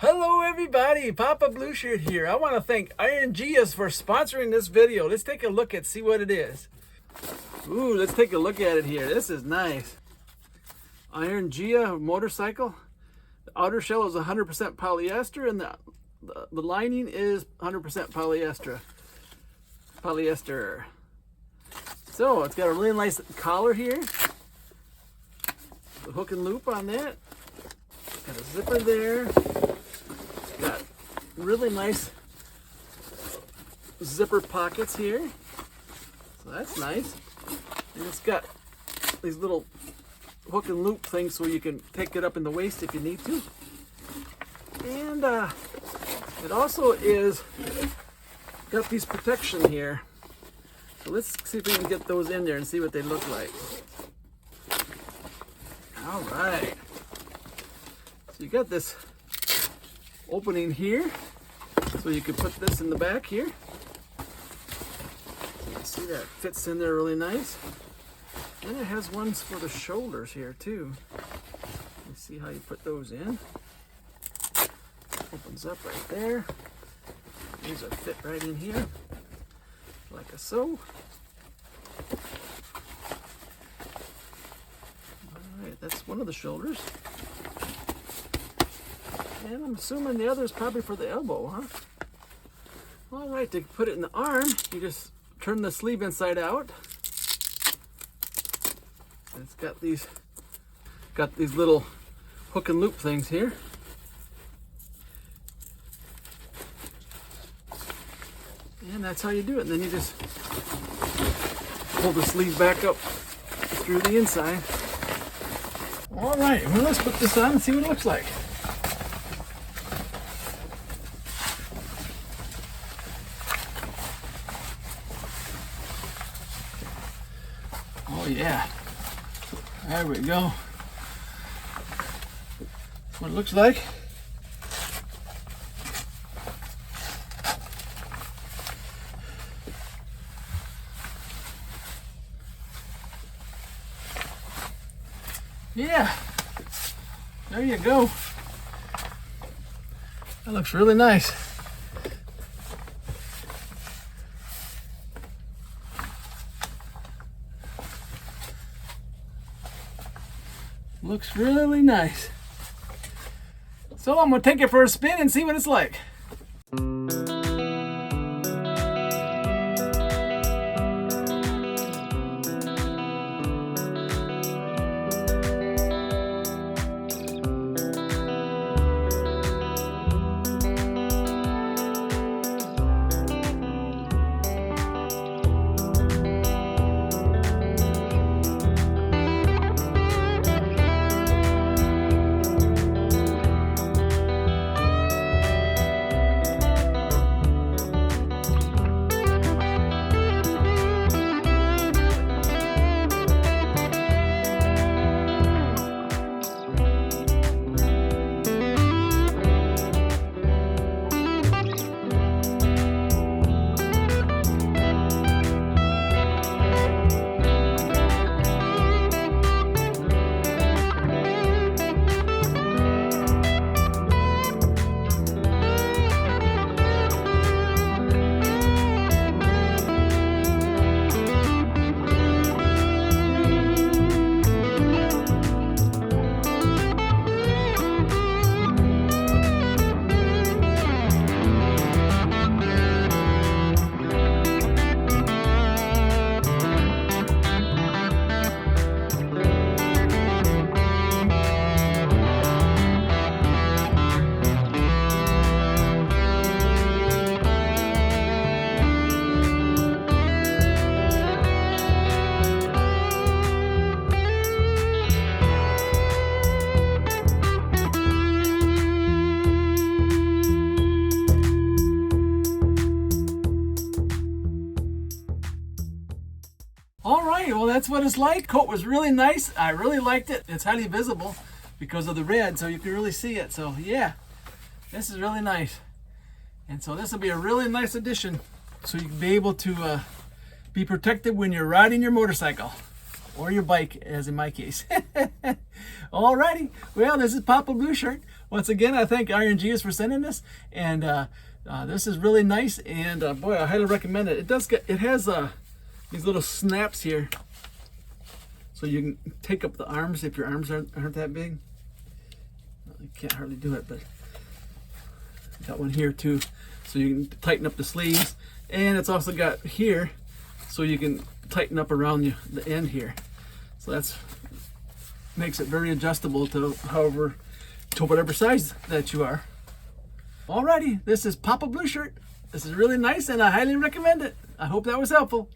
Hello everybody, Papa Blue Shirt here. I want to thank Iron Gias for sponsoring this video. Let's take a look and see what it is. Ooh, let's take a look at it here. This is nice. Iron Gia motorcycle. The outer shell is 100% polyester and the lining is 100% polyester. So it's got a really nice collar here. The hook and loop on that. Got a zipper there. Got really nice zipper pockets here. So that's nice. And it's got these little hook and loop things so you can take it up in the waist if you need to. And it also is got these protection here. So let's see if we can get those in there and see what they look like. All right. So you got this opening here, so you can put this in the back here. You can see that fits in there really nice. And it has ones for the shoulders here too. You see how you put those in. Opens up right there. These are fit right in here, like a so. All right, that's one of the shoulders. And I'm assuming the other is probably for the elbow, huh? All right, to put it in the arm, you just turn the sleeve inside out. And it's got these little hook and loop things here. And that's how you do it. And then you just pull the sleeve back up through the inside. All right, well, let's put this on and see what it looks like. Oh yeah, there we go. That's what it looks like. Yeah, there you go. That looks really nice. Looks really nice. So I'm gonna take it for a spin and see what it's like. Well, that's what it's like. Coat was really nice. I really liked it. It's highly visible because of the red, so you can really see it. So yeah, this is really nice. And so this will be a really nice addition, so you can be able to be protected when you're riding your motorcycle or your bike, as in my case. Alrighty, well, this is Papa Blue Shirt. once again, I thank IronGS for sending this, and this is really nice, and boy, I highly recommend it. It has these little snaps here, so you can take up the arms if your arms aren't that big. You can't hardly do it, but got one here too, so you can tighten up the sleeves, and it's also got here, so you can tighten up around the end here. So that's makes it very adjustable to whatever size that you are. Alrighty, this is Papa Blue Shirt. This is really nice, and I highly recommend it. I hope that was helpful.